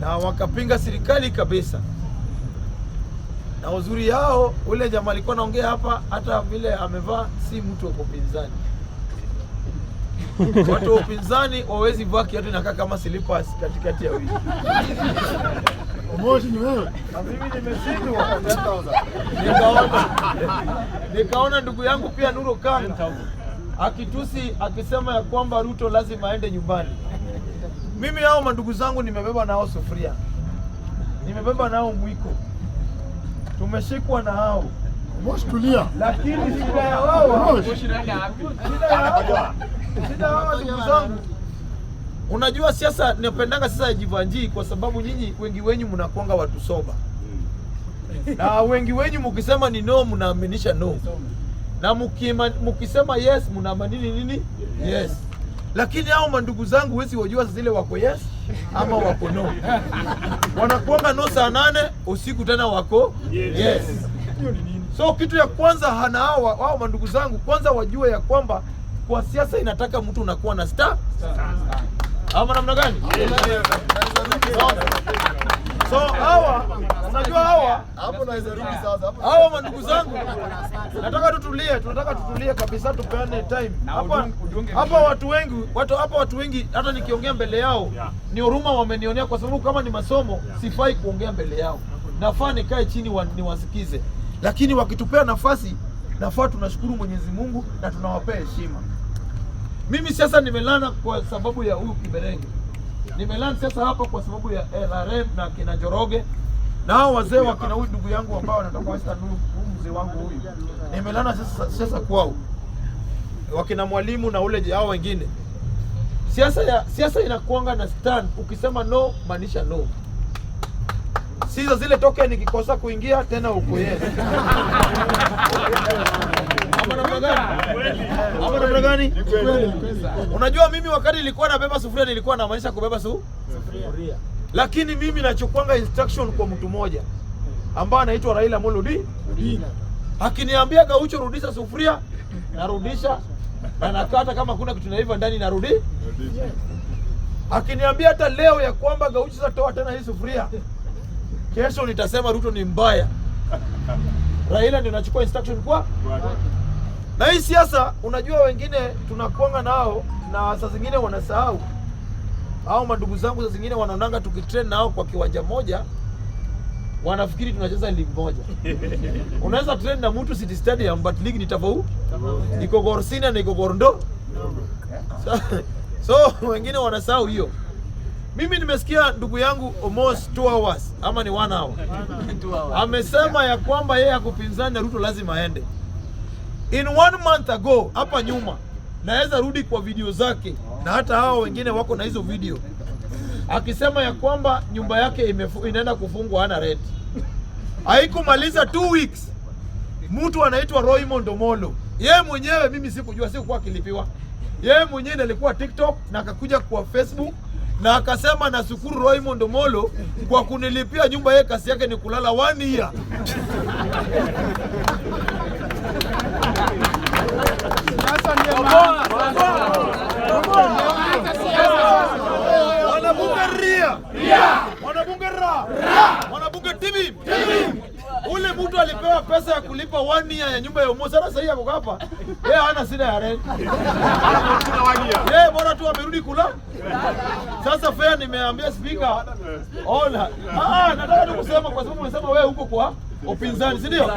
na wakapinga serikali kabisa. Na uzuri yao, ule jamaa alikuwa anaongea hapa, hata vile amevaa si mtu wa upinzani. Watu wa upinzani wawezi vaa kiatu inakaa kama slippers katikati ya wiki. Moshi ni wewe. Na mimi nimeshindwa. Nikaona ndugu yangu pia Nuru Kanga akitusi akisema ya kwamba Ruto lazima aende nyumbani. Mimi hao mandugu zangu nimebeba nao sufuria, nimebeba nao mwiko, tumeshikwa na hao. Moshi tulia. Lakini shida ya wao, shida hawa ndugu zangu, unajua siasa ninapendanga siasa ya Jivanji kwa sababu nyinyi wengi wenyu mnakuanga watu soba. Na wengi wenyu mkisema ni no mnaaminisha no. Na mkisema yes mnaamini nini? Yes. Lakini hao mandugu zangu wezi wajua zile wako yes ama wako no. Wanakuanga no saa 8 usiku tena wako yes. So kitu ya kwanza hana hao mandugu zangu, kwanza wajue ya kwamba kwa siasa inataka mtu unakuwa na star. Ama namna gani? So hawa, unajua hapo naweza rudi sasa. Hawa mandugu zangu, nataka tutulie kabisa, tupeane time. Hapa watu wengi hata nikiongea mbele yao ni huruma wamenionea, kwa sababu kama ni masomo sifai kuongea mbele yao. Nafaa nikae chini niwasikize. Lakini wakitupea nafasi, nafaa tunashukuru Mwenyezi Mungu na tunawapea heshima. Mimi sasa nimelana kwa sababu ya huyu Kiberenge. Nimelana sasa hapa kwa sababu ya LRM na kina Njoroge. Na hao wazee wa kina huyu ndugu yangu ambao wanatoka Western, huyu mzee wangu huyu. Nimelana sasa kwao. Wakina Mwalimu na ule hao wengine. Siasa inakuanga na stand. Ukisema no, maanisha no. Sisa zile token nikikosa kuingia tena uko yes. Ama namna gani? Unajua mimi wakati nilikuwa nabeba sufuria nilikuwa namaanisha kubeba sufuria. Lakini mimi nachukuanga instruction kwa mtu mmoja ambaye anaitwa Raila Amolo Odinga. Akiniambia Gaucho rudisha sufuria, narudisha na nakata kama kuna kitu naiva ndani narudi. Akiniambia hata leo ya kwamba Gaucho sasa toa tena hii sufuria, kesho nitasema Ruto ni mbaya. Raila ndio anachukua instruction kwa. Na hii siasa unajua wengine tunakuanga nao na saa zingine wanasahau. Hao mandugu zangu saa zingine wanaonanga tukitrain nao kwa kiwanja moja, wanafikiri tunacheza league moja. Unaweza train na mtu City Stadium but league ni tofauti. Iko Gor Senior na iko Gor Ndo. So wengine wanasahau hiyo. Mimi nimesikia ndugu yangu almost 2 hours ama ni 1 hour. Amesema ya kwamba yeye hakupinzani na Ruto lazima aende. In 1 month ago hapa nyuma, naweza rudi kwa video zake na hata hao wengine wako na hizo video, akisema ya kwamba nyumba yake inaenda kufungwa hana rent. Haikumaliza 2 weeks, mtu anaitwa Raymond Omolo, yeye mwenyewe mimi sikujua, sikuwa kilipiwa, yeye mwenyewe alikuwa TikTok na akakuja kwa Facebook na akasema nashukuru Raymond Omolo kwa kunilipia nyumba, yeye kasi yake ni kulala 1 year. Wanabunge TV. Ule mtu alipewa pesa ya kulipa 1 year ya nyumba ya Omo. Sasa sasa yako hapa. Yeye hana shida ya rent. Yeye bora tu amerudi kula. Sasa fair nimeambia speaker. Ona. Nataka tu kusema kwa sababu umesema wewe huko kwa upinzani, si ndio?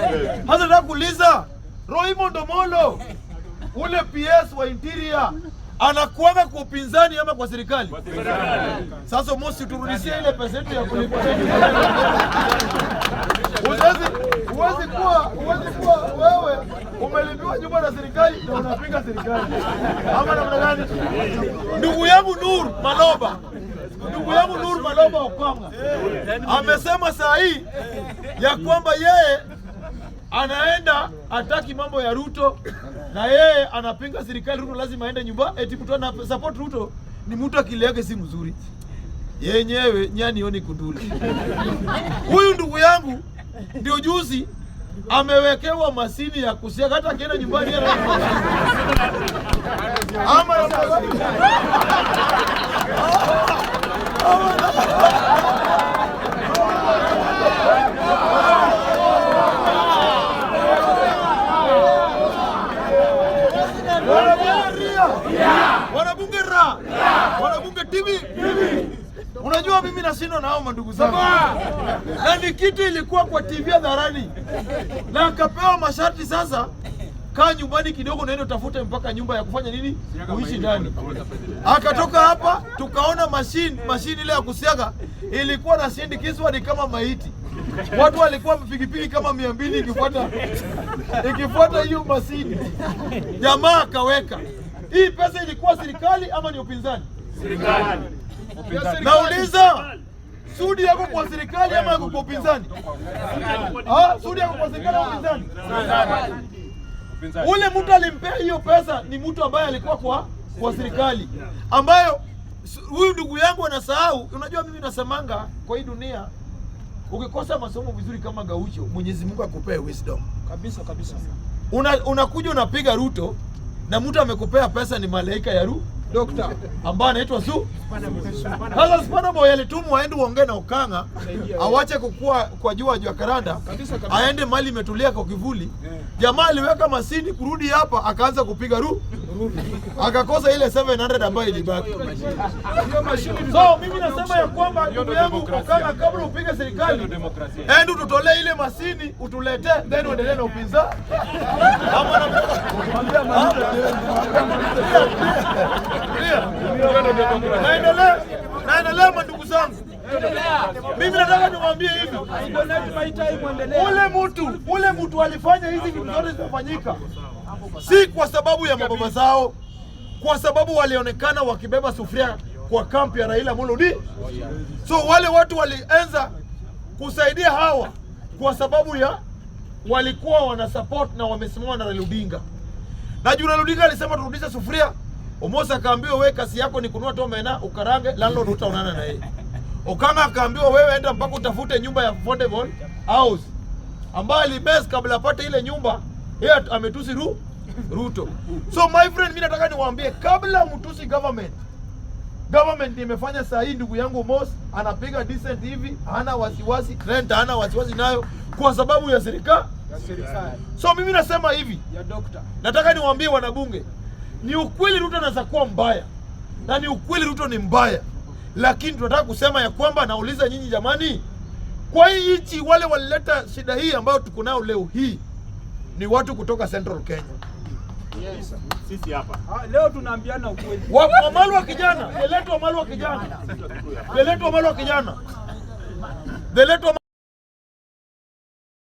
Hasa nataka kuuliza Raymond Omolo, ule PS wa interior anakuanga kwa upinzani ama kwa serikali? Sasa mosi turudishie ile pesa yetu ya kulipa. Uwezi kuwa wewe umelipiwa nyumba na serikali na unapinga serikali. Ama namna gani? Ndugu yangu Nur Maloba Okanga amesema saa hii ya kwamba yeye anaenda ataki mambo ya Ruto na yeye anapinga serikali. Ruto lazima aende nyumba, eti mtu ana support Ruto ni mtu akili yake si mzuri. Yenyewe nyani yoni kunduli. Huyu ndugu yangu ndio juzi amewekewa masini ya kusiaga, hata akienda nyumbani yeye ama Unajua mimi nashindwa na hao mandugu zangu. Na ni kitu ilikuwa kwa TV hadharani. Na akapewa masharti sasa, kaa nyumbani kidogo naenda utafute mpaka nyumba ya kufanya nini? Kuishi ndani. Akatoka hapa tukaona mashine ile ya kusiaga ilikuwa na sindikizwa ni kama maiti. Watu walikuwa pikipiki kama 200 ikifuata hiyo mashine. Jamaa akaweka. Hii pesa ilikuwa serikali ama ni upinzani? Serikali. Nauliza, Sudi yako kwa serikali ama yako kwa upinzani? Sudi yako kwa serikali ama upinzani? Ule mtu alimpea hiyo pesa ni mtu ambaye alikuwa kwa serikali, ambayo huyu ndugu yangu anasahau. Unajua mimi nasemanga kwa hii dunia, ukikosa masomo vizuri kama Gaucho, Mwenyezi Mungu akupee wisdom. Kabisa. Unakuja unapiga Ruto na mtu amekupea pesa ni malaika ya Dokta ambaye anaitwa Sasa Spana Boy alitumwa aende uongee na Okanga, awache kukua kwa jua karanda, aende mali imetulia kwa kivuli. Jamaa aliweka masini kurudi hapa akaanza kupiga akakosa ile 700 ambayo ilibaki. So mimi nasema ya kwamba ndugu yangu Okanga, kabla upige serikali, ende ututolee ile masini utuletee, then uendelee na upinzani. Naendelea mandugu zangu. Mimi nataka niwaambie hivi. Ule mtu alifanya hizi vitu zote zimefanyika si kwa sababu ya mababa zao, kwa sababu walionekana wakibeba sufuria kwa kampi ya Raila Amolo Odinga. So wale watu walianza kusaidia hawa kwa sababu ya walikuwa wana support na wamesimama na Raila Odinga. Na Raila Odinga alisema turudishe sufuria. Omosa akaambiwa wewe kasi yako ni kununua tu omena ukarange, landlord utaonana na yeye. Okanga akaambiwa wewe enda mpaka utafute nyumba ya affordable house ambayo alibase kabla apate ile nyumba, yeye ametusi Ruto. So my friend, mimi nataka niwaambie kabla mtusi government imefanya saa hii. Ndugu yangu Mos anapiga decent hivi, hana wasiwasi, rent hana wasiwasi nayo kwa sababu ya serikali. So mimi nasema hivi ya dokta, nataka niwaambie wanabunge, ni ukweli Ruto anaweza kuwa mbaya na ni ukweli Ruto ni mbaya, lakini tunataka kusema ya kwamba, nauliza nyinyi jamani, kwa hii nchi wale walileta shida hii ambayo tuko nayo leo hii ni watu kutoka Central Kenya. Yes. Sisi hapa. Leo tunaambiana ukweli. Wamalwa kijana, Wamalwa kijana.